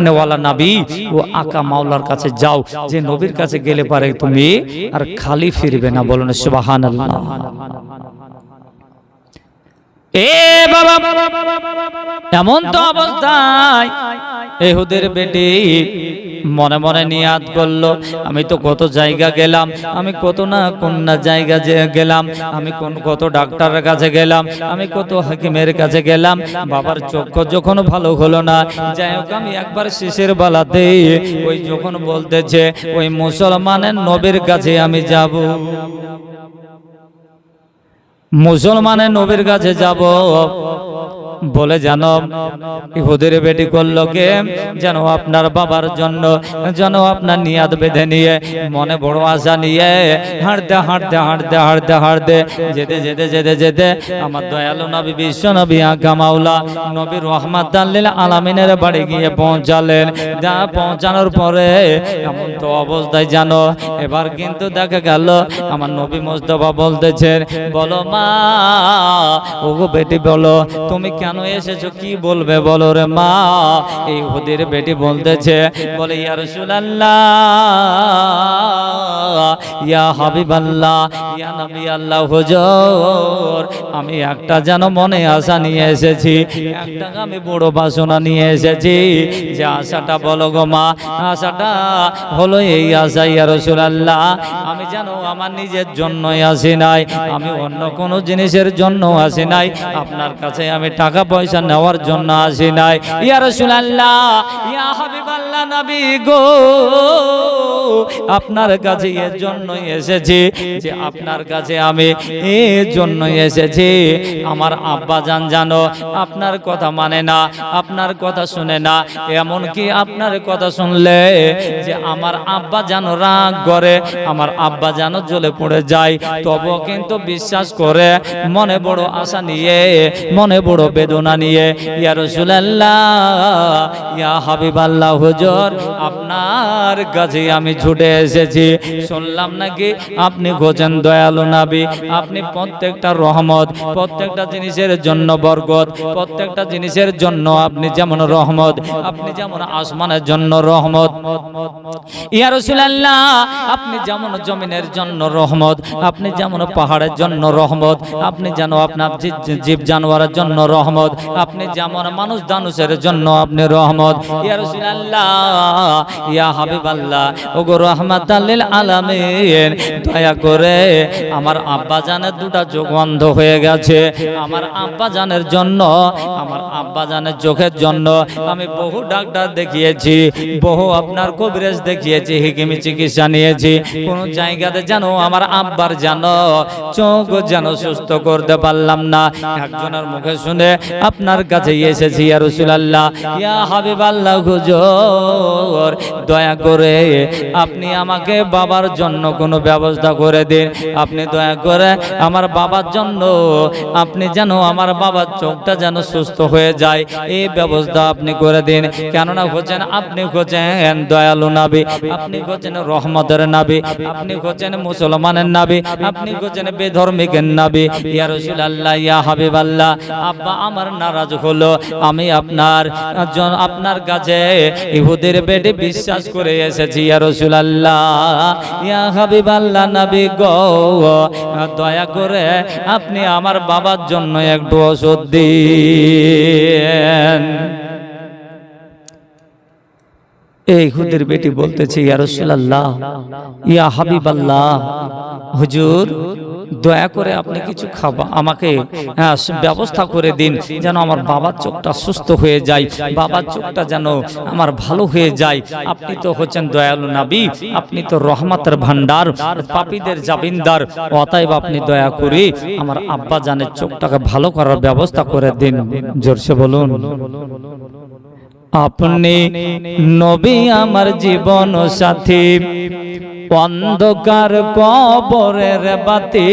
নেওয়ালা নবী ও আকা মাওলার কাছে যাও, যে নবীর কাছে গেলে পারে তুমি আর খালি ফিরবে না। বলুন সুবহানাল্লাহ। এ বাবা, এমন তো অবস্থায় ইহুদের বেটি মনে মনে নিয়াত করলো, আমি তো কত জায়গা গেলাম, আমি কত না কোন না জায়গা গেলাম, আমি কত ডাক্তারের কাছে গেলাম, আমি কত হাকিমের কাছে গেলাম, বাবার চক্ষু যখন ভালো হলো না, যাই হোক আমি একবার শেষের বেলাতে ওই যখন বলতেছে ওই মুসলমানের নবীর কাছে আমি যাব, মুসলমানের নবীর কাছে যাব বলে জানো ইহুদের বেটি করলো কে যেন আপনার বাবার জন্য, যেন আপনার নিয়াত বেঁধে নিয়ে মনে বড় আশা নিয়ে হাঁটতে হাঁটতে হাঁটতে হাঁটতে হাঁটতে যেতে যেতে যেতে যেতে আমার দয়ালু নবী বিশ্ব নবী আকা মাওলা নবী রাহমাতাল লিল আলামিনের বাড়ি গিয়ে পৌঁছালেন। যা পৌঁছানোর পরে এমন তো অবস্থায় জানো এবার কিন্তু দেখা গেল আমার নবী মুস্তাফা বলতেছেন, বলো মা, ওগো বেটি বলো তুমি কেন এসেছো, কি বলবে বলো রে মা। এই ইহুদির বেটি বলতেছে, বলে ইয়া রাসূলুল্লাহ, ইয়া হাবিবাল্লাহ, ইয়া নবী আল্লাহ হুজুর, আমি একটা যেন মনে আশা নিয়ে এসেছি, একটা আমি বড় বাসনা নিয়ে এসেছি। যে আশাটা বলো গো মা, আশাটা হলো এই আশা ইয়া রাসূলুল্লাহ, আমি যেন আমার নিজের জন্যই আসি নাই, আমি অন্য কোনো জিনিসের জন্য আসি নাই, আপনার কাছে আমি টাকা পয়সা নেওয়ার জন্য আসি নাই। ইয়া রাসূলুল্লাহ, ইয়া হাবিবাল্লাহ নবী গো, আপনার কাছে এর জন্যই এসেছি, যে আপনার কাছে আমি এর জন্যই এসেছি, আমার আব্বা জান জানো আপনার কথা মানে না, আপনার কথা শুনে না, এমন কি আপনার কথা শুনলে যে আমার আব্বা জানো রাগ করে, আমার আব্বা জানো জ্বলে পড়ে যায়, তবুও কিন্তু বিশ্বাস করে মনে বড় আশা নিয়ে, মনে বড় বেদনা নিয়ে ইয়া রাসূলুল্লাহ, ইয়া হাবিবাল্লাহ হুজুর, আপনার কাছে আমি ছুটে এসেছি। শুনলাম নাকি আপনি হচ্ছেন দয়ালু নবী, আপনি প্রত্যেকটা রহমত, প্রত্যেকটা জিনিসের জন্য বরকত, প্রত্যেকটা জিনিসের জন্য আপনি যেমন রহমত, আপনি যেমন আসমানের জন্য রহমত, ইয়া রাসূলুল্লাহ আপনি যেমন জমিনের জন্য রহমত, আপনি যেমন পাহাড়ের জন্য রহমত, আপনি যেন আপনার জীব জানোয়ারের জন্য রহমত, আপনি যেমন মানুষ দানুষের জন্য আপনি রহমত। ইয়া রাসূলুল্লাহ, ইয়া হাবিবাল্লাহ, ওগো রাহমাতাল লিল আলামিন, দয়া করে আমার আব্বা জানের দুটা চোখ বন্ধ হয়ে গেছে, আমার আব্বা জানের জন্য, আমার আব্বা জানের চোখের জন্য আমি বহু ডাক্তার দেখিয়েছি, বহু আপনার কবিরাজ দেখিয়েছি, হিকিমি চিকিৎসা নিয়েছি, কোন জায়গাতে যেন আমার আব্বার জানো চোখ যেন সুস্থ করতে পারলাম না। একজনের মুখে শুনে আপনার কাছে এসেছি ইয়া রাসূলুল্লাহ, ইয়া হাবিবাল্লাহ হুজুর, দয়া করে আপনি আমাকে বাবার জন্য কোনো ব্যবস্থা করে দিন, আপনি দয়া করে আমার বাবার জন্য আপনি যেন আমার বাবার চোখটা যেন সুস্থ হয়ে যায়, এই ব্যবস্থা আপনি করে দিন। কেননা হচ্ছেন আপনি হচ্ছেন দয়ালু নবী, আপনি হচ্ছেন রহমতের নবী, আপনি হচ্ছেন মুসলমানের নবী, আপনি হচ্ছেন বেধর্মীকের নবী। ইয়া রাসূলুল্লাহ, ইয়া হাবিবাল্লাহ, আব্বা আমার নারাজ হলো, আমি আপনার কাছে ইহুদের বেটি বিশ্বাস করে এসেছি ইয়া রাসূলুল্লাহ, ইয়া হাবিবাল্লাহ নবী গো, দয়া করে আপনি আমার বাবার জন্য একটু ওষুধ দিন। এই ইহুদের বেটি বলতেছে, ইয়া রাসূলুল্লাহ, ইয়া হাবিবাল্লাহ, হুজুর দয়া করে আপনি কিছু খাবার আমাকে ব্যবস্থা করে দিন, যেন আমার বাবার চোখটা সুস্থ হয়ে যায়, বাবার চোখটা যেন আমার ভালো হয়ে যায়। আপনি তো হচ্ছেন দয়ালু নবী, আপনি তো রহমতের ভান্ডার, পাপীদের জামিনদার, অতএব আপনি দয়া করে আমার আব্বা জানের চোখটাকে ভালো করার ব্যবস্থা করে দিন। জোরসে বলুন, আপনি নবী আমার জীবন সাথী, অন্ধকার কবরের বাতি,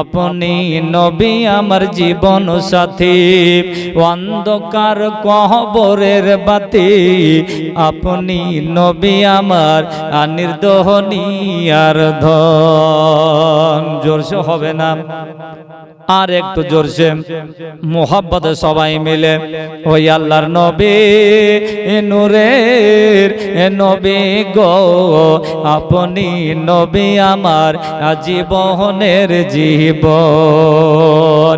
আপনি নবী আমার জীবন সাথী, অন্ধকার কবরের বাতি, আপনি নবী আমার নির্দহনী আর ধন। জোরসে হবে না, আর একটু জোরসে মোহাব্বতে সবাই মিলে ওই আল্লাহর নবী নূরের নবী গো, আপনি নবী আমার জীবনের জীবন,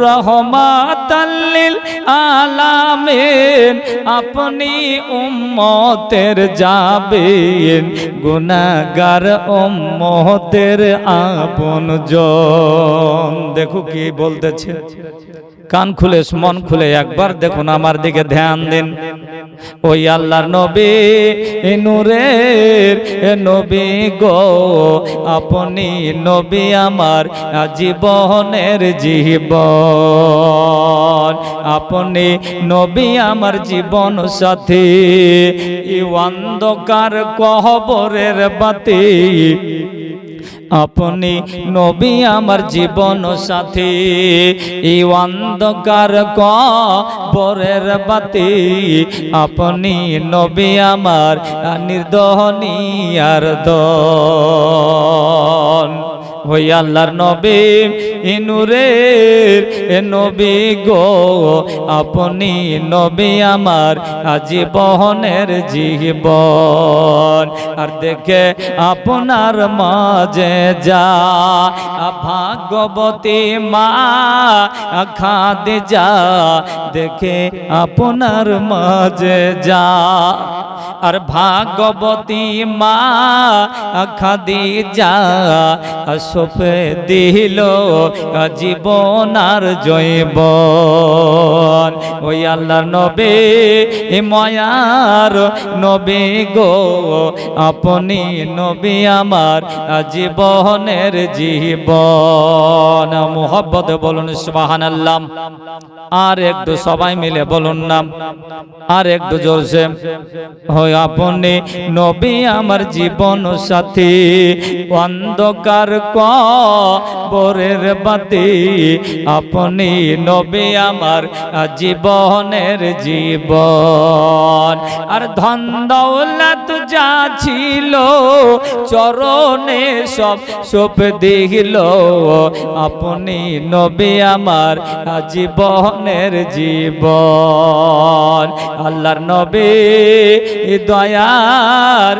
রহমাতাল লিল আলামিন, আপনি উম্মতের যাবেন, গুনাহগার উম্মতের আপনজন। দেখো কি বলতেছে, কান খুলে মন খুলে একবার দেখুন, আমার দিকে ধ্যান দিন। ওই আল্লাহর নবী নূরের নবী গো, আপনি নবী আমার জীবনের জীবন, আপনি নবী আমার জীবন সাথী, অন্ধকার কবরের বাতি, আপনি নবী আমার জীবন সাথী, এই অন্ধকার কবরের বাতি, আপনি নবী আমার নির্দহনী আর দন। ওই আল্লাহর নবী নূরের নবী গো, আপনি নবী আমার জীবনের জীবন। আর দেখে আপনার মাঝে যা ভাগবতী মা খাদিজা, দেখে আপনার মাঝে যা, আর ভাগবতী মা খাদিজা সোপে দিল জীবন আর জৈবন। ওই আল্লাহর নবী মায়ার নবী গো, আপনি নবী আমার জীবনের জীবন। মোহব্বত বলুন সুবহানাল্লাহ। আর একটু সবাই মিলে বলুন না, আর একটু জোরসে। হয় আপনি নবী আমার জীবন সাথী, অন্ধকার কবরের বাতি, আপনি নবী আমার জীবনের জীবন। আর ধন দৌলত যা ছিল চরণে সব সব দিল, আপনি নবী আমার জীবনের জীবন। আল্লাহর নবী দয়ার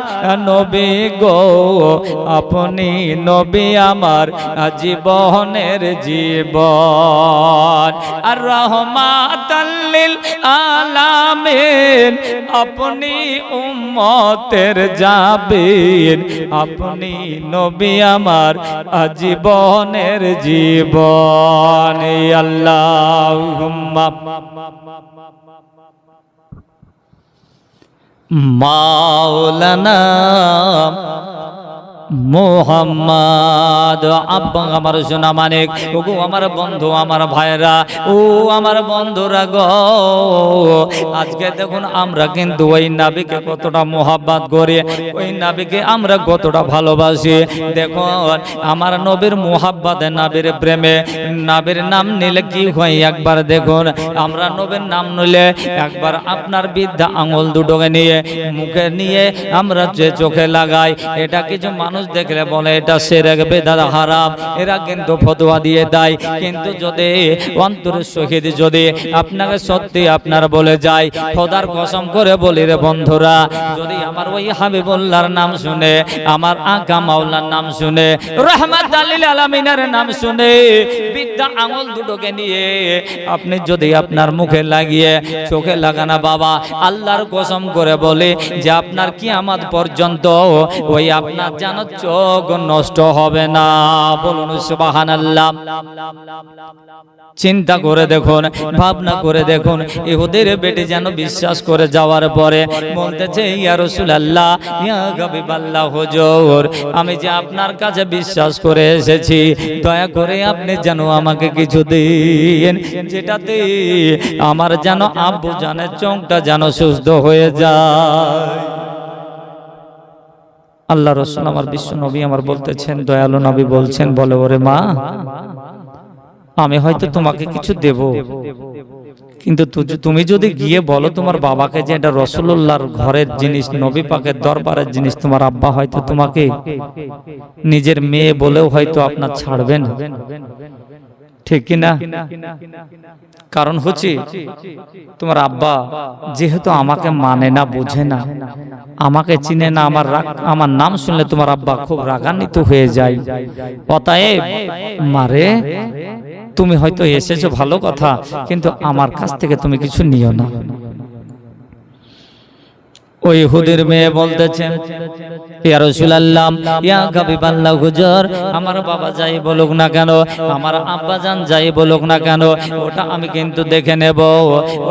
নবী গো, আপনি নবী আমার জীবনের জীবন। আর রহমাতাল লিল আলামিন, আপনি উম্মতের যাবেন, আপনি নবী আমার জীবনের জীবন। আল্লাহুম্মা মাওলানা মোহাম্মদ। আব্বা আমার সোনা মানিক, ওগো আমার বন্ধু, আমার ভাইরা, ও আমার বন্ধুরা গো, আজকে দেখুন আমরা কিন্তু ওই নবীকে কতটা মোহাব্বত করি, ওই নবীকে আমরা কতটা ভালোবাসি। দেখুন আমার নবীর মোহাব্বতে, নবীর প্রেমে, নবীর নাম নিলে কি হয় একবার দেখুন। আমরা নবীর নাম নিলে একবার আপনার বৃদ্ধা আঙুল দুটোকে নিয়ে মুখে নিয়ে আমরা যে চোখে লাগাই, এটা কিছু মানুষ দেখলে বলে এটা শিরক বেদাত হারাম, এরা কিন্তু ফতোয়া দিয়ে দেয়। কিন্তু যদি অন্তরের সহিত যদি আপনাকে সত্যি আপনার বলে যায়, খোদার কসম করে বলি রে বন্ধুরা, যদি আমার ওই হাবিবুল্লাহর নাম শুনে, আমার আকা মাওলার নাম শুনে, রাহমাতাল লিল আলামিনের নাম শুনে, বিদ্যা আঙুল দুটোকে নিয়ে আপনি যদি আপনার মুখে লাগিয়ে চোখে লাগানা বাবা, আল্লাহর কসম করে বলে যে আপনার কিয়ামত পর্যন্ত ওই আপনার জানো চোখ নষ্ট হবে না। বলুন সুবহানাল্লাহ। চিন্তা করে দেখুন, ভাবনা করে দেখুন, ইহুদের বেটি যেন বিশ্বাস করে যাওয়ার পরে বলতেছে, ইয়া রাসূলুল্লাহ, ইয়া হাবিবাল্লাহ হুজুর, আমি যে আপনার কাছে বিশ্বাস করে এসেছি, দয়া করে আপনি যেন আমাকে কিছু দিন, যেটাতে আমার যেন আব্বু জানের চোখটা যেন সুস্থ হয়ে যায়। আল্লাহ রাসূল আমার বিশ্ব নবী আমার বলতেছেন, দয়ালু নবী বলছেন, বলে ওরে মা, আমি হয়তো তোমাকে কিছু দেব, কিন্তু তুমি যদি গিয়ে বলো তোমার বাবাকে যে এটা রাসূলুল্লাহর ঘরের জিনিস, নবী পাকের দরবারের জিনিস, তোমার আব্বা হয়তো তোমাকে নিজের মেয়ে বলেও হয়তো আপনার ছাড়বে না। ঠিক কিনা? কারণ হচ্ছে তোমার আব্বা যেহেতু আমাকে মানে না, বোঝে না, আমাকে চিনে না, আমার নাম শুনলে তোমার আব্বা খুব রাগান্বিত হয়ে যায়। অতএব মারে, তুমি হয়তো এসেছো ভালো কথা, কিন্তু আমার কাছ থেকে তুমি কিছু নিও না। ওই ইহুদির মেয়ে বলতেছেন, ইয়া রাসূলুল্লাহ, ইয়া হাবিবাল্লাহ, হুজুর, আমার বাবা যাই বলুক না কেন, আমার আব্বা জান যাই বলুক না কেন, ওটা আমি কিন্তু দেখে নেব,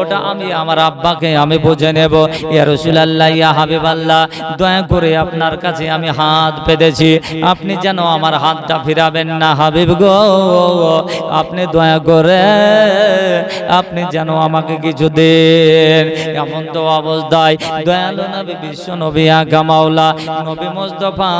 ওটা আমি আমার আব্বাকে আমি বুঝে নেব। ইয়া রাসূলুল্লাহ, ইয়া হাবিবাল্লাহ, দয়া করে আপনার কাছে আমি হাত পেতেছি, আপনি যেন আমার হাতটা ফিরাবেন না হাবিব গো, আপনি দয়া করে আপনি যেন আমাকে কিছু দেন। এমন তো অবস্থায় দয়ালু নবী বিশ্ব নবী আকা মাওলা নবী মুস্তাফা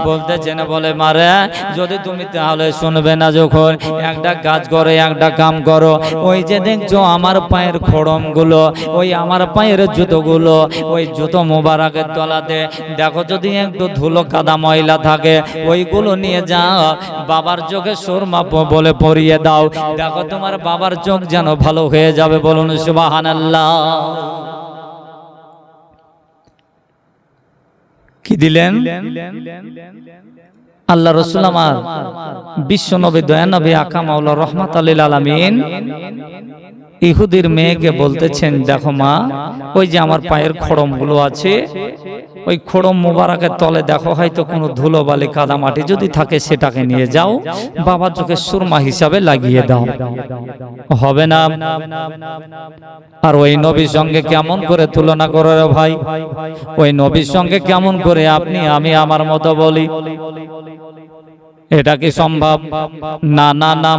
বলতেছেন, বলে মারে, যদি তুমি তাহলে শুনবে না, যখন একটা কাজ করো, একটা কাম করো, ওই যে দেখছো আমার পায়ের খড়ম গুলো, ওই আমার পায়ের জুতোগুলো, ওই জুতো মোবারকের তলাতে দেখো যদি একটু ধুলো কাদা ময়লা থাকে, ওইগুলো নিয়ে যাও, বাবার চোখে সুরমা বলে পরিয়ে দাও, দেখো তোমার বাবার চোখ যেন ভালো হয়ে যাবে। বলুন সুবহানাল্লাহ। কি দিলেন? আল্লাহ রাসূল আমার বিশ্ব নবী দয়া নবী আকা মাওলা রাহমাতুল লিল আলামিন ইহুদির মেয়েকে বলতেছেন, দেখো মা, ওই যে আমার পায়ের খড়ম গুলো আছে, ওই খড়ম মোবারকের তলে দেখো হয়তো কোনো ধুলো বালি কাদা মাটি যদি থাকে, সেটাকে নিয়ে যাও, বাবার চোখে সুরমা হিসাবে লাগিয়ে দাও, হবে না? আর ওই নবীর সঙ্গে কেমন করে তুলনা করো রে ভাই, ওই নবীর সঙ্গে কেমন করে আপনি আমি আমার মতো বলি? এটা কি সম্ভব? না না না,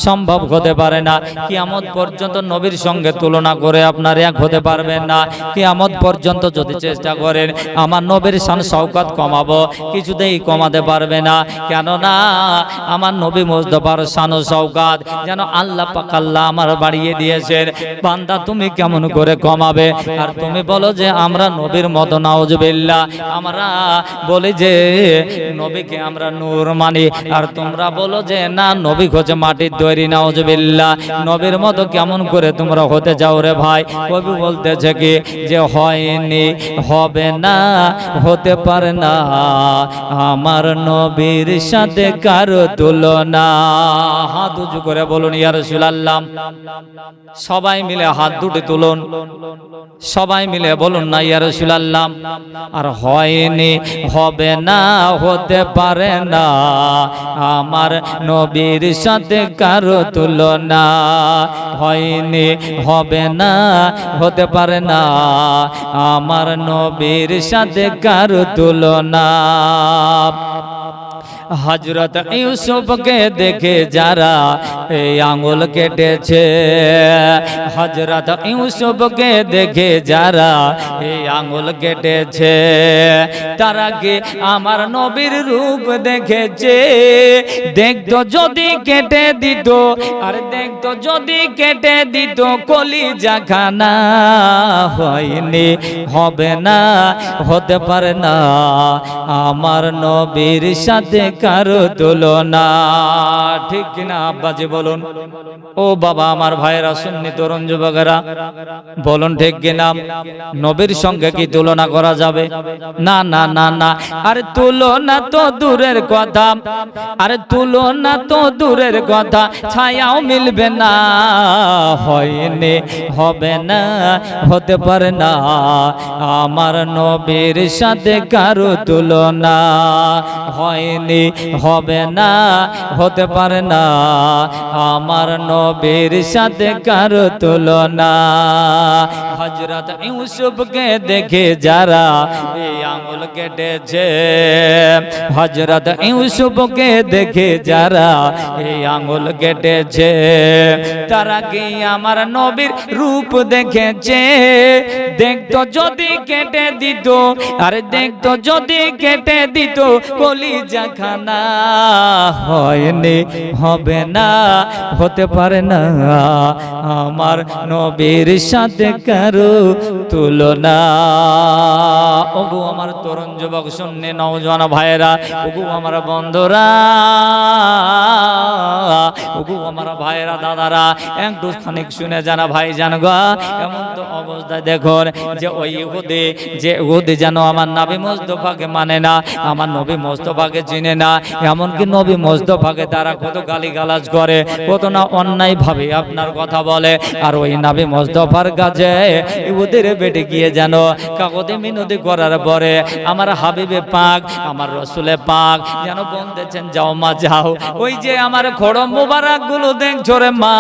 সম্ভব হতে পারে না। কিয়ামত পর্যন্ত নবীর সঙ্গে তুলনা করে আপনার এক হতে পারবেন না। কিয়ামত পর্যন্ত যদি চেষ্টা করেন আমার নবীর শান শওকত কমাবো, কিছুতেই কমাতে পারবে না। কেননা আমার নবী মুস্তাফার শান শওকত যেন আল্লাহ পাক আল্লাহ আমার বাড়িয়ে দিয়েছেন। বান্দা তুমি কেমন করে কমাবে? আর তুমি বলো যে আমরা নবীর মতো, নাউজুবিল্লাহ, আমরা বলি যে নবীকে আমরা নূর মানি, আর তোমরা বলো যে না, নবী হচ্ছে মাটির তৈরি, নাউজুবিল্লাহ। নবীর মতো কেমন করে তোমরা হতে যাও রে ভাই? কবি বলতেছে কি যে হয়নি, হবে না, হতে পারে না আমার নবীর সাথে কারো তুলনা। হাত উঁচু করে বলুন ইয়া রাসূলুল্লাহ। সবাই মিলে হাত দুটি তুলুন, সবাই মিলে বলুন না ইয়া রাসূলুল্লাহ। আর হয়নি, হবে না, হতে পারে না আমার নবীর সাথে কারো তুলনা। হয়নি, হবে না, হতে পারে না আমার নবীর সাথে কারো তুলনা। হযরত ইউসুফকে দেখে যারা এই আঙ্গুল কেটেছে, হযরত ইউসুফকে দেখে যারা এই আঙ্গুল কেটেছে, তারা কি আমার নবীর রূপ দেখেছে? দেখতো যদি কেটে দিত, আর দেখতো যদি কেটে দিত কলিজা খানা। হয়নি, হবে না, হতে পারে না আমার নবীর সাথে কারো তুলনা। ঠিক কিনা আব্বাজি বলুন? ও বাবা, আমার ভাইয়েরা, সুন্নি তরুণ যুবকেরা, বলুন ঠিক কিনা? নবীর সঙ্গে কি তুলনা করা যাবে? না না না না। আরে তুলনা তো দূরের কথা, আরে তুলনা তো দূরের কথা, ছায়াও মিলবে না। হয়নি, হবে না, হতে পারে না আমার নবীর সাথে কারো তুলনা। হয়নি, হবে না, হতে পারে না আমার নবীর সাথে কারো তুলনা। হযরত ইউসুফকে দেখে যারা এই আঙুল কেটেছে, হযরত ইউসুফকে দেখে যারা এই আঙুল কেটেছে, তারা কি আমার নবীর রূপ দেখেছে? দেখতো যদি কেটে দিত, আরে দেখতো যদি কেটে দিত কলিজা খানা। হয়নি, হবে না, হতে পারে না আমার নবীর সাথে কারো তুলনা। ওগো আমার তরুণ যুবক শুননে নওজোয়ান ভাইরা, ওগো আমার বন্ধুরা, ওগো আমার ভাইরা দাদারা, একটু খানিক শুনে জানা ভাই জান গো। এমন তো অবস্থায় দেখুন যে ওই ইহুদি, যে ইহুদি যেন আমার নবী মুস্তাফাকে মানে না, আমার নবী মুস্তাফাকে চিনে না। এমনকি নবী মুস্তাফাকে তারা কত গালিগালাজ করে, কত না অন্যায় ভাবে আপনার কথা বলে। আর ওই নবী মুস্তাফার কাছে ইহুদির বেটে গিয়ে যেন কাকতি মিনতি করার পরে আমার হাবিবে পাক, আমার রসুলে পাক যেন বলতেছেন যাও মা যাও, ওই যে আমার খড়ম মুবারক গুলো দেখছো রে মা,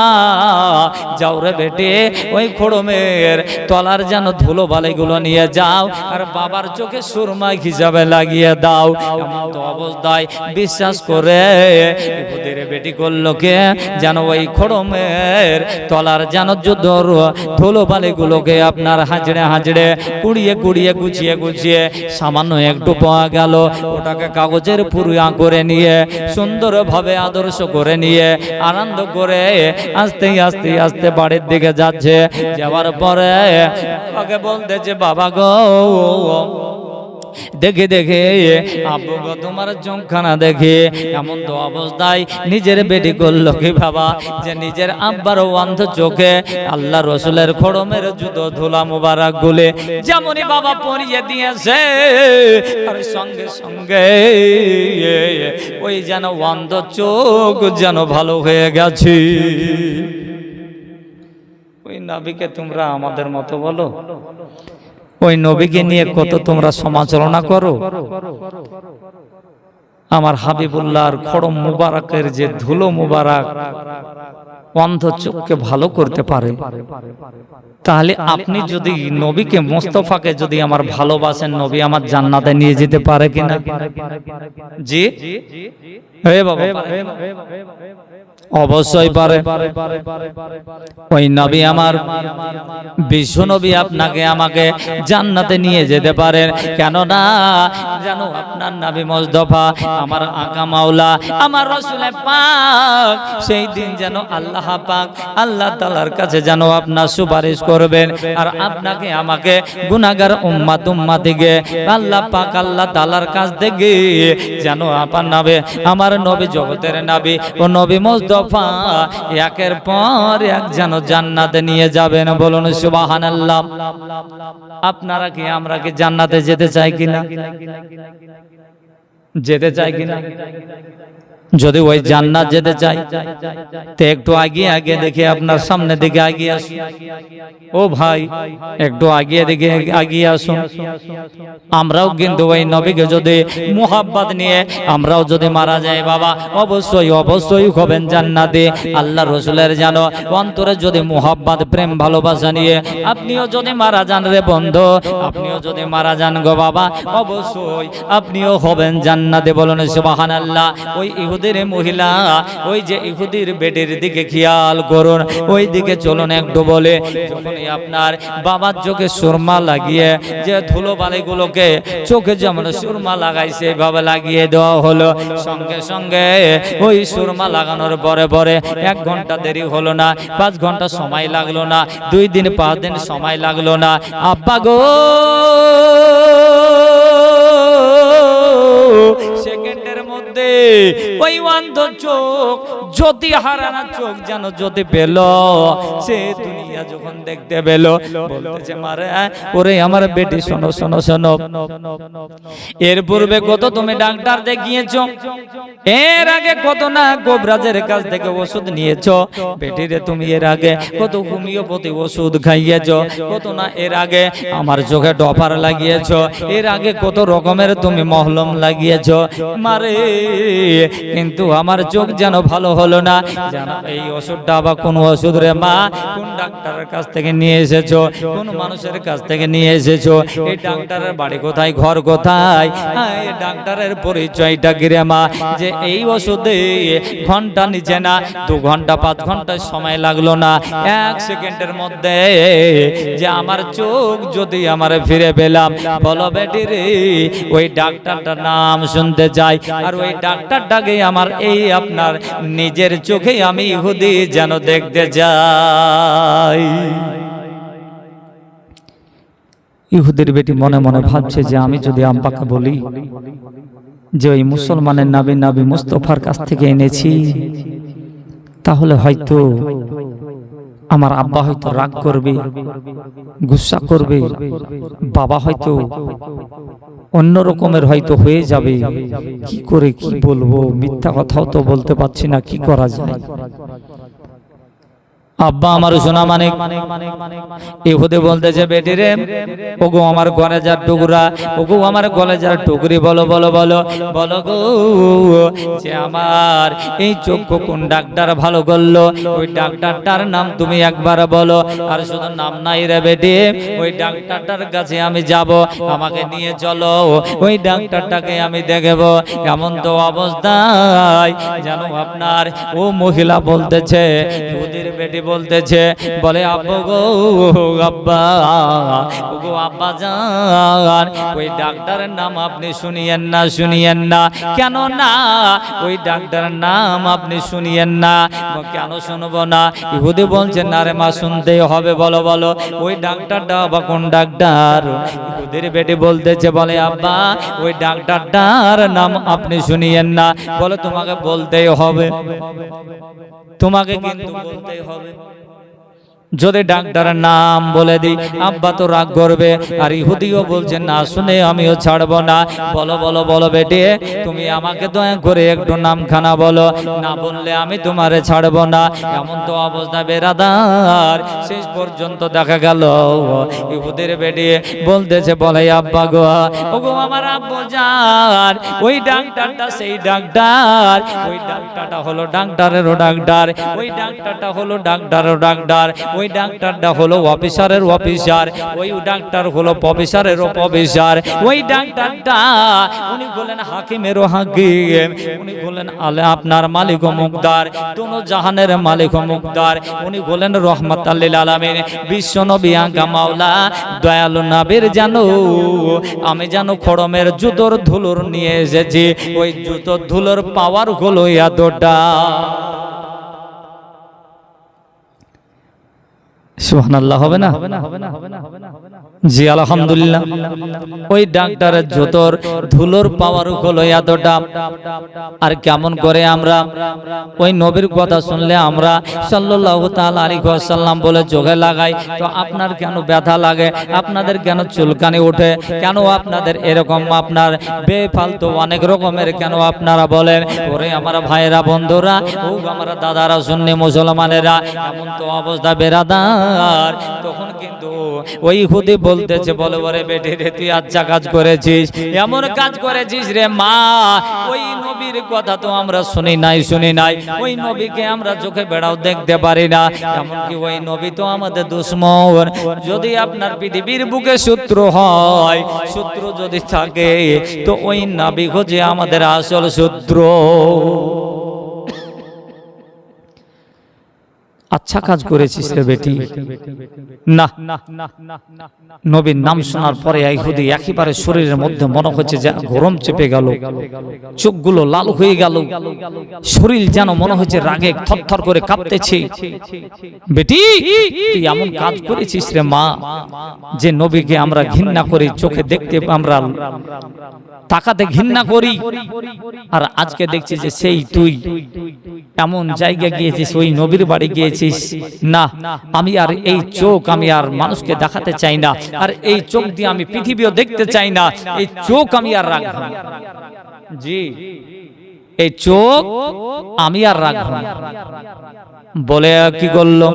যাও রে বেটে ওই খড়মের তলার যেন ধুলো বালিগুলো নিয়ে যাও আর বাবার চোখে সুরমা হিসাবে লাগিয়ে দাও। এমন তো অবস্থায় বিশ্বাস করে ইহুদির বেটি করলো কে যেন ওই খড়মের তলার যেন ধুলো বালিগুলোকে আপনার হাজড়ে হাজড়ে কুড়িয়ে কুড়িয়ে গুছিয়ে গুছিয়ে সামান্য একটু পাওয়া গেল, ওটাকে কাগজের পুরিয়া করে নিয়ে সুন্দরভাবে আদর্শ করে নিয়ে আনন্দ করে আস্তে আস্তে আস্তে বাড়ির দিকে যাচ্ছে। যাওয়ার পরে ওকে বলতেছে বাবা গো, দেখে দেখে আব্বু গো তোমার চোখখানা দেখে। এমন তো অবস্থায় নিজের বেটি করলো কি বাবা, যে নিজের আব্বার অন্ধ চোখে আল্লাহ রসুলের খড়মের জুতো ধুলা মুবারক গুলে যেমনই বাবা পরিয়ে দিয়েছে, আর সঙ্গে সঙ্গে ওই যেন অন্ধ চোখ যেন ভালো হয়ে গেছে। ওই নবীকে তোমরা আমাদের মতো বলো, ওই নবীকে নিয়ে কত তোমরা সমালোচনা করো। আমার হাবিবুল্লাহর খড়ম মুবারকের যে ধুলো মুবারক অন্ধ চোখকে ভালো করতে পারে, তাহলে আপনি যদি নবীকে মুস্তাফাকে যদি আমার ভালোবাসেন, নবী আমার জান্নাতে নিয়ে যেতে পারে কিনা? জি হে বাবা, অবশ্যই পারে। ওই নবী আমার বিশ্ব নবী আপনাকে আমাকে জান্নাতে নিয়ে যেতে পারেন, কেননা জানো আপনার নবী মুস্তাফা আমার আকা মাওলা আমার রাসূল পাক সেই দিন যেন আল্লাহ পাক আল্লাহ তাআলার কাছে যেন আপনার সুপারিশ করবেন, আর আপনাকে আমাকে গুনাহগার উম্মত উম্মতিকে আল্লাহ পাক আল্লাহ তাআলার কাছ থেকে যেন আপনার নবী আমার নবী জগতের নবী ও নবী মুস্তাফা একের পর এক যেন জান্নাতে নিয়ে যাবেন। বলুন সুবহানাল্লাহ। আপনারা কি আমরা কি জান্নাতে যেতে চাই কিনা? যেতে চাই কিনা? যদি ওই জান্নাত যেতে চাই তো একটু আগে আগে দেখে আপনার সামনে দিকে আগিয়ে আসুন। ও ভাই একটু আগিয়ে দিকে আগিয়ে আসুন। আমরাও কিন্তু ওই নবীকে যদি মুহাব্বত নিয়ে আমরাও যদি মারা যাই বাবা, অবশ্যই অবশ্যই হবেন জান্নাতে। আল্লাহ রসুলের যেন অন্তরে যদি মুহাব্বত প্রেম ভালোবাসা নিয়ে আপনিও যদি মারা যান রে বন্ধু, আপনিও যদি মারা যান গো বাবা, অবশ্যই আপনিও হবেন জান্নাতে। বলুন সুবহানাল্লাহ। ওই ইহুদির মহিলা, ওই যে ইহুদির বেডের দিকে খেয়াল করুন, ওই দিকে চলুন একটু বলে, যখনই আপনার বাবার চোখে সুরমা লাগিয়ে যে ধুলো বালিগুলোকে চোখে যেমন সুরমা লাগাইছে এভাবে লাগিয়ে দেওয়া হলো, সঙ্গে সঙ্গে ওই সুরমা লাগানোর পরে পরে 1 ঘন্টা দেরি হলো না, 5 ঘন্টা সময় লাগলো না, 2 দিন 5 দিন সময় লাগলো না। আব্বা গো সেকেন্ডের মধ্যে ওই অন্ধ চোখ জ্যোতি হারানা চোখ যেন জ্যোতি পেল, সে দুনিয়া দিয়া যখন দেখতে পেল বলতেছে মারে ওরে আমার বেটি শোনো শোনো শোনো, এর পূর্বে কত তুমি ডাক্তার দেখিয়েছো, এর আগে কত না কবিরাজের কাছ থেকে ওষুধ নিয়েছো, বেটিরে তুমি এর আগে কত হোমিওপ্যাথি ওষুধ খাইয়েছো, কত না এর আগে আমার চোখে ডপার লাগিয়েছো, এর আগে কত রকমের তুমি মহলম লাগিয়েছো মারে, কিন্তু আমার চোখ যেন ভালো হলো না। যেন এই ওষুধটা বা কোন ওষুধ রে মা, কোন ডাক্তারের কাছ থেকে নিয়ে এসেছো, কোন মানুষের কাছ থেকে নিয়ে এসেছো, এই ডাক্তারের বাড়ি কোথায়, ঘর কোথায়, এই ডাক্তারের পরিচয়টা কি রে মা, যে এই ওষুধে ঘন্টা নিচে না 2 ঘন্টা 5 ঘন্টা সময় লাগলো না, 1 সেকেন্ডের মধ্যে যে আমার চোখ যদি আমার ফিরে পেলাম। বলো বেটি রে, ওই ডাক্তারটার নাম শুনতে চাই, আর ওই ডাক্তারটাকে আমার এই আপনার নিজের চোখে আমি ইহুদি যেন দেখতে যাই। ইহুদির বেটি মনে মনে ভাবছে যে আমি যদি আব্বাকে বলি যে ওই মুসলমানের নবী মুস্তাফার কাছ থেকে এনেছি, তাহলে হয়তো আমার আব্বা হয়তো রাগ করবে, গুসা করবে, বাবা হয়তো অন্য রকমের হয়তো হয়ে যাবে, কি করে কি বলবো, মিথ্যা কথাও তো বলতে পারছি না, কি করা যায়। আব্বা আমার সোনা মানিক ইহুদি বলতেছে বেটি রে, ওগো আমার কলেজার টুকরা, ওগো আমার কলেজার টুকরি, বলো বলো বলো বলো গো, যে আমার এই চক্ষু কোন ডাক্তার ভালো করলো, ওই ডাক্তারটার নাম তুমি একবার বলো। আর শুধু নাম নাই রে বেটি, ওই ডাক্তারটার কাছে আমি যাব, আমাকে নিয়ে চলো, ওই ডাক্তারটাকে আমি দেখব। এমন তো অবস্থায় যেন আপনার ও মহিলা বলতেছে, ইহুদির বেটি বলতেছে, বলে আব্বু গো আব্বা, গো আব্বা জান, ওই ডাক্তারের নাম আপনি শুনিয়েন না, শুনিয়েন না। কেন না ওই ডাক্তারের নাম আপনি শুনিয়েন না? কেন শুনবো না? ইহুদি বলছে না রে মা, শুনতেই হবে, বলো বলো ওই ডাক্তারটা বা কোন ডাক্তার? ইহুদির বেটি বলতেছে, বলে আব্বা ওই ডাক্তারটার নাম আপনি শুনিয়েন না, বলে তোমাকে বলতেই হবে, তোমাকে কিন্তু বলতেই হবে। যদি ডাক্তারের নাম বলে দিই আব্বা তো রাগ করবে। আর ইহুদিও বলছে না শুনে আমিও ছাড়বো না। বলো বলো বলো বেটি, তুমি আমাকে দয়া করে একটু নামখানা বলো, না বললে আমি তোমারে ছাড়বো না। এমন তো অবস্থা বেরাদার, শেষ পর্যন্ত দেখা গেল ইহুদির বেটি বলতেছে, বলে আব্বা গো, ওগো আমার আব্বু জান, ওই ডাক্তারটা সেই ডাক্তার, ওই ডাক্তারটা হলো ডাক্তারেরও ডাক্তার, ওই ডাক্তারটা হলো ডাক্তারেরও ডাক্তার, ওই ডাক্তারটা হলো অফিসারের অফিসার, ওই ডাক্তার হলো প্রফেসরেরও প্রফেসর, ওই ডাক্তারটা উনি বলেন হাকিমেরও হাকিম, উনি বলেন আলে আপনার মালিক ও মুকদার, দোনো জাহানের মালিক ও মুকদার, উনি বলেন রহমাতাল লিল আলামিন, বিশ্ব নবী আকা মাওলা দয়ালু নবীর জানো আমি জানো খড়মের জুতোর ধুলোর নিয়ে এসেছি, ওই জুতোর ধুলোর পাওয়ার হলো এতটা। সুবহানাল্লাহ হবে না? জি আলহামদুলিল্লাহ। ওই ডাক্তারের জুতোর ধুলোর পাওয়ার হলো এতটা। আর কেমন করে আমরা ওই নবীর কথা শুনলে আমরা সাল্লাল্লাহু তাআলা আলাইহি ওয়াসাল্লাম বলে চোখে লাগাই, তো আপনার কেন ব্যথা লাগে? আপনাদের কেন চুলকানি ওঠে? কেন আপনাদের এরকম আপনার বেফালতু অনেক রকমের কেন আপনারা বলেন? ওরে আমার ভাইয়েরা, বন্ধুরা, ও আমার দাদারা, সুন্নি মুসলমানেরা, এমন তো অবস্থা বেরাদার। তখন কিন্তু ওই ইহুদি বলতেছে, বলে ওরে বেটি রে, তুই আচ্ছা কাজ করেছিস, এমন কাজ করেছিস রে মা, ওই নবীর কথা তো আমরা শুনি নাই, ওই নবীকে আমরা চোখে বেড়াও দেখতে পারি না, এমনকি ওই নবী তো আমাদের দুশমন। যদি আপনার পৃথিবীর বুকে শত্রু হয়, শত্রু যদি থাকে, তো ওই নবী হচ্ছে আমাদের আসল শত্রু। আচ্ছা কাজ করেছিস রে বেটি। না, নবীর নাম শোনার পরে ইহুদি একেবারে শরীরের মধ্যে মনে হচ্ছে যে গরম চেপে গেল, চোখগুলো লাল হয়ে গেল, শরীর যেন মনে হচ্ছে রাগে থরথর করে কাঁপতেছে। বেটি, তুই এমন কাজ করেছিস রে মা, যে নবীকে আমরা ঘৃণা করি, চোখে দেখতে আমরা তাকাতে ঘৃণা করি। আর আজকে দেখছি যে সেই তুই এমন জায়গায় গিয়েছিস, ওই নবীর বাড়ি গিয়েছিস। না, আমি আর এই চোখ আমি আর মানুষকে দেখাতে চাই না, আর এই চোখ দিয়ে আমি পৃথিবীও দেখতে চাই না। এই চোখ আমি আর রাখবো না। জি, এই চোখ আমি আর রাখবো না বলে কি করলো?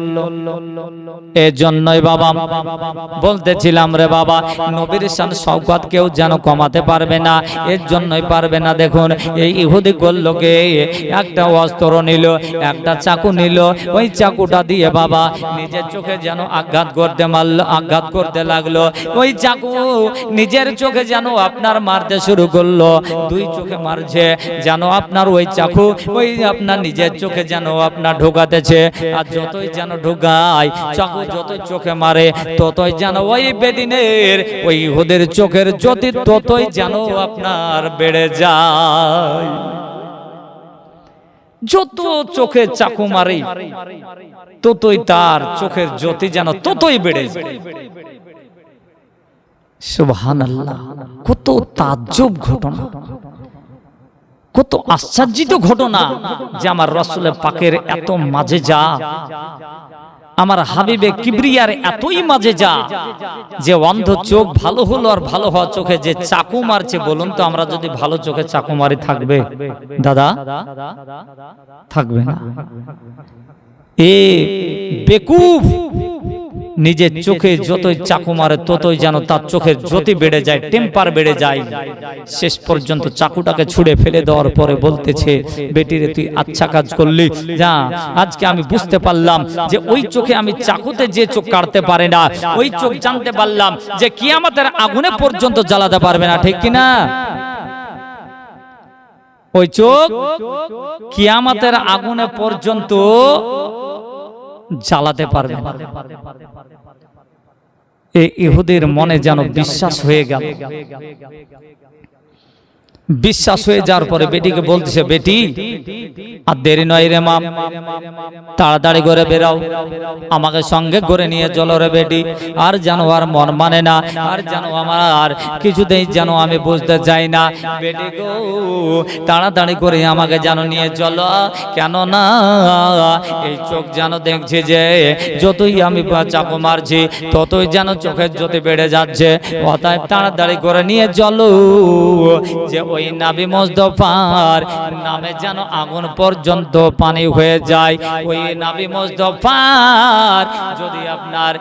এজন্যই বাবা বলতেছিলাম রে বাবা, নবীর শান শওকত কেউ যেন কমাতে পারবে না, এর জন্যই পারবে না। দেখুন এই ইহুদি গোল্লোকে একটা অস্ত্র নিল, একটা চাকু নিল, ওই চাকুটা দিয়ে বাবা নিজের চোখে যেন আঘাত করতে মারলো, আঘাত করতে লাগলো। ওই চাকু নিজের চোখে যেন আপনার মারতে শুরু করলো, দুই চোখে মারছে যেন আপনার ওই চাকু ওই আপনার নিজের চোখে যেন আপনার ঢোকাতেছে। আর যতই যেন ঢোকায় চাকু, যতই চোখে মারে ততই যেন ওই বেদিনের ওই ইহুদের চোখের জ্যোতি ততই যেন আপনার বেড়ে যায়। যত চোখে চাকু মারে ততই তার চোখের জ্যোতি যেন ততই বেড়ে যায়। সুবহানাল্লাহ, কত তাজ্জব ঘটনা, কত আশ্চর্যিত ঘটনা যে আমার রাসূলের পাকের এত মাঝে যা, আমার হাবিবে কিবরিয়ার এতই মাঝে যা, যে অন্ধ চোখ ভালো হলো আর ভালো হওয়া চোখে যে চাকু মারছে। বলুন তো, আমরা যদি ভালো চোখে চাকু মারি থাকবে দাদা? থাকবে না। এ বেকুফ নিজের চোখে যতই চাকু মারে ততই যেন তার চোখের জ্যোতি বেড়ে যায়, টেম্পার বেড়ে যায়। শেষ পর্যন্ত চাকুটাকে ছুঁড়ে ফেলে দেওয়ার পরে বলতেছে, বেটিরে তুই আচ্ছা কাজ করলি, যা আজকে আমি বুঝতে পারলাম যে ওই চোখে আমি চাকুতে যে চোখ কাটতে পারে না, ওই চোখ জানতে পারলাম যে কিয়ামতের আগুনে পর্যন্ত জ্বালাতে পারবে না। ঠিক কিনা? ওই চোখ কিয়ামতের আগুনে পর্যন্ত জ্বালাতে পারবে না। এই ইহুদির মনে যেন বিশ্বাস হয়ে গেল। বিশ্বাস হয়ে যাওয়ার পরে বেটিকে বলতেছে, বেটি আর দেরি নয় রে মা, তাড়াতাড়ি করে বেরাও, আমাকে সঙ্গে করে নিয়ে চলো রে বেটি। আর যেন আর মন মানে না, আর যেন আমার আর কিছুতেই যেন আমি বুঝতে চাই না। বেটি গো, তাড়াতাড়ি করে আমাকে যেন নিয়ে চলো, কেন না এই চোখ যেন দেখছি যে যতই আমি চাকু মারছি ততই যেন চোখের জ্যোতি বেড়ে যাচ্ছে। অতএব তাড়াতাড়ি করে নিয়ে চলো, যে ওই নবী মুস্তাফার নামে যেন আগুন পর্যন্ত পানি হয়ে যায়। ওই নবী মুস্তাফার যদি আপনার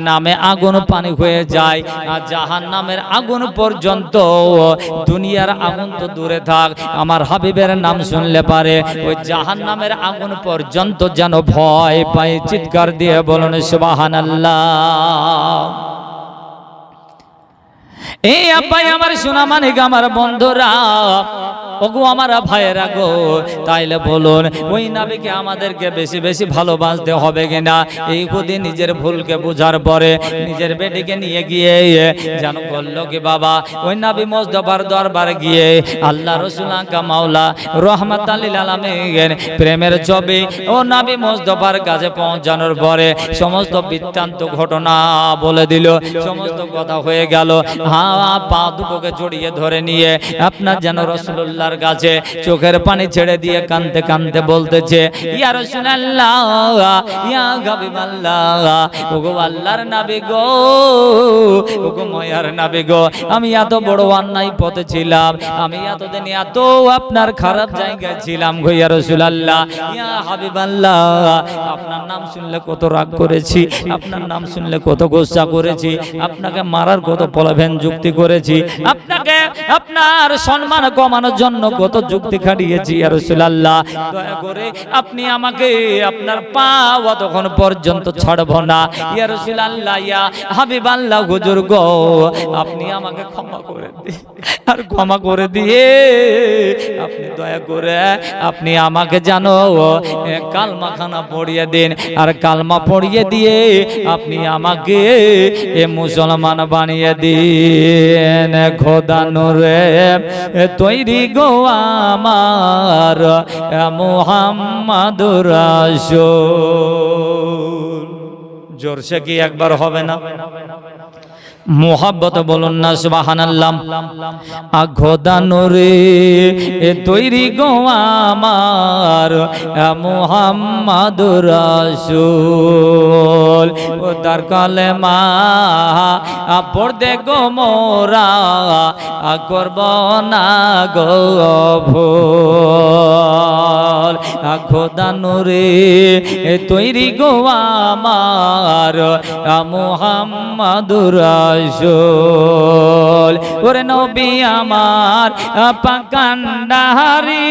নামে আগুন পানি হয়ে যায়, আর জাহান্নামের আগুন পর্যন্ত, দুনিয়ার আগুন তো দূরে থাক, আমার হাবিবের নাম শুনলে পারে ওই জাহান্নামের আগুন পর্যন্ত যেন ভয় পায়। চিৎকার দিয়ে বলুন সুবহানাল্লাহ। এই আব্বাই আমার সোনা মানিক, আমার বন্ধুরা, ওগো আমার ভাইয়েরা গো, তাইলে বলুন ওই নবীকে আমাদেরকে বেশি বেশি ভালোবাসতে হবে কিনা? এই খুদি নিজের ভুলকে বুঝার পরে নিজের বেটিকে নিয়ে গিয়ে যেন বলল কি বাবা ওই নবী মুস্তাফার দরবারে গিয়ে আল্লাহ রাসূল আকা মাওলা রাহমাতাল লিল আলামিন প্রেমের ছবি ও নবী মুস্তাফার কাছে পৌঁছানোর পরে সমস্ত বৃত্তান্ত ঘটনা বলে দিল। সমস্ত কথা হয়ে গেল। পা দুটোকে জড়িয়ে ধরে নিয়ে আপনার যেন রাসূলুল্লাহর কাছে চোখের পানি ছেড়ে দিয়ে কাঁদতে কাঁদতে বলতেছে, ইয়া রাসূলুল্লাহ, ইয়া হাবিবাল্লাহ, ওগো আল্লাহর নবী গো, ওগো মায়ার নবী গো, আমি এত বড় অন্যায় পথে ছিলাম, আমি এতদিন এত আপনার খারাপ জায়গায় ছিলাম গো ইয়া রাসূলুল্লাহ, ইয়া হাবিবাল্লাহ, আপনার নাম শুনলে কত রাগ করেছি, আপনার নাম শুনলে কত গোসা করেছি, আপনাকে মারার কত প্রলোভন যুক্তি করেছি, আপনাকে আপনার সম্মান কমানোর জন্য কত যুক্তি খাটিয়েছি ইয়া রাসূলুল্লাহ, দয়া করে আপনি আমাকে আপনার পা তখন পর্যন্ত ছাড়ব না ইয়া রাসূলুল্লাহ, ইয়া হাবিবাল্লাহ, হুজুর গো আপনি আমাকে ক্ষমা করে দিন, আর ক্ষমা করে দিয়ে আপনি দয়া করে আপনি আমাকে জানো কালমাখানা পড়িয়ে দিন, আর কালমা পড়িয়ে দিয়ে আপনি আমাকে এ মুসলমান বানিয়ে দিন। খোদা নূরে তৈরি গো আমার মুহাম্মাদুর রাসূল। জোরসে কি একবার হবে না? মোহাব্বত বলুন না সুবহানাল্লাহ। খোদা নূরে তৈরি গো আমার মুহাম্মাদুর রাসূল, ও তার কালেমা পড়তে গো মোরা করব না গো ভুল। খোদা নূরে তৈরি গো আমার মুহাম্মাদুর রাসূল, ওরে নবী আমার পাকান্ডারি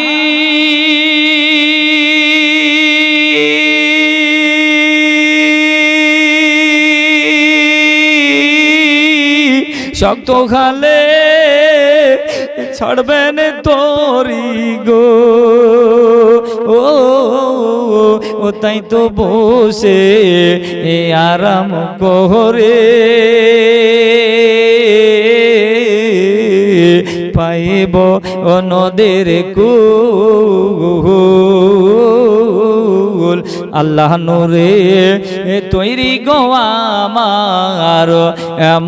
শক্ত খালে ছাড়বেন তোরি গো, ও তাই তো বসে আরাম করে পাইব নদের কুল। আল্লাহ নূরে তৈরি গো আমার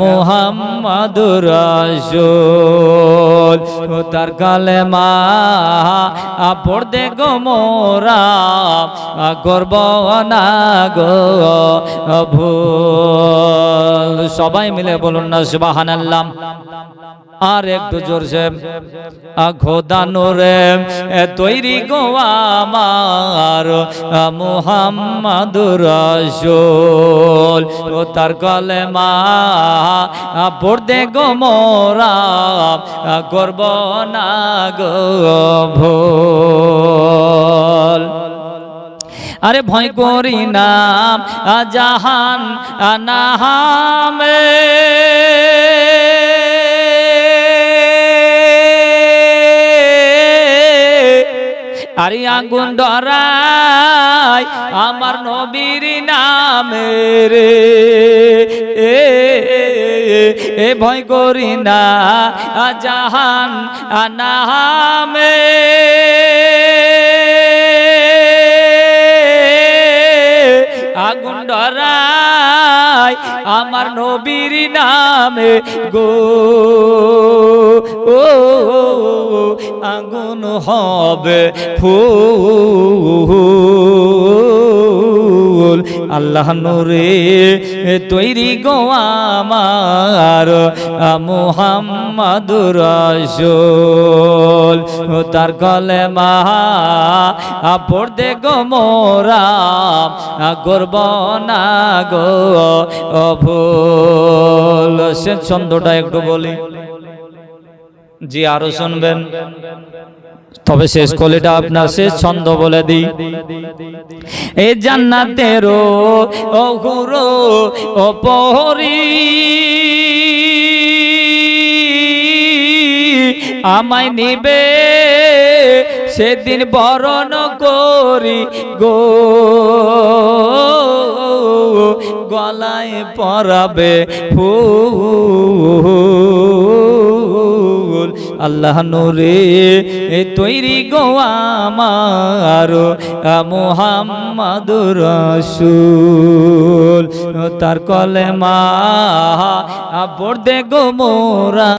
মুহাম্মাদুর রাসূল, ও তার কালেমা পড়তে গো মোরা করব না গো ভুল। সবাই মিলে বলুন না সুবহানাল্লাহ। আর একটু জোরসে খোদা নূরে তৈরি গো আমার মুহাম্মাদুর রাসূল, ও তার কালেমা পড়তে গো মোরা করব না গো ভুল। আরে ভয় করি না জাহান নামে, আরে আগুন ডরাই আমার নবীর নামে রে, এ ভয় করি না জাহান নামে, আগুন ডরাই আমার নবীর নামে গো, ও আগুন হবে ফুল। আল্লাহ নূরে তৈরি গো আমার মুহাম্মাদুর রাসূল, ও তার কালেমা পড়তে গো মোরা করব না গো ভুল। সে ছন্দটা একটু বলি, জি আরো শুনবেন, তবে শেষ কলিটা আপনার শেষ ছন্দ বলে দিই। এ জান্নাতেরও অহুরো অপহরি আমায় নিবে সেদিন বরণ করি গো, গলায় পরাবে ফুল। আল্লাহ নূরে তৈরি গো আমার মুহাম্মাদুর রাসূল, তার কলেমা পড়তে গো মোরা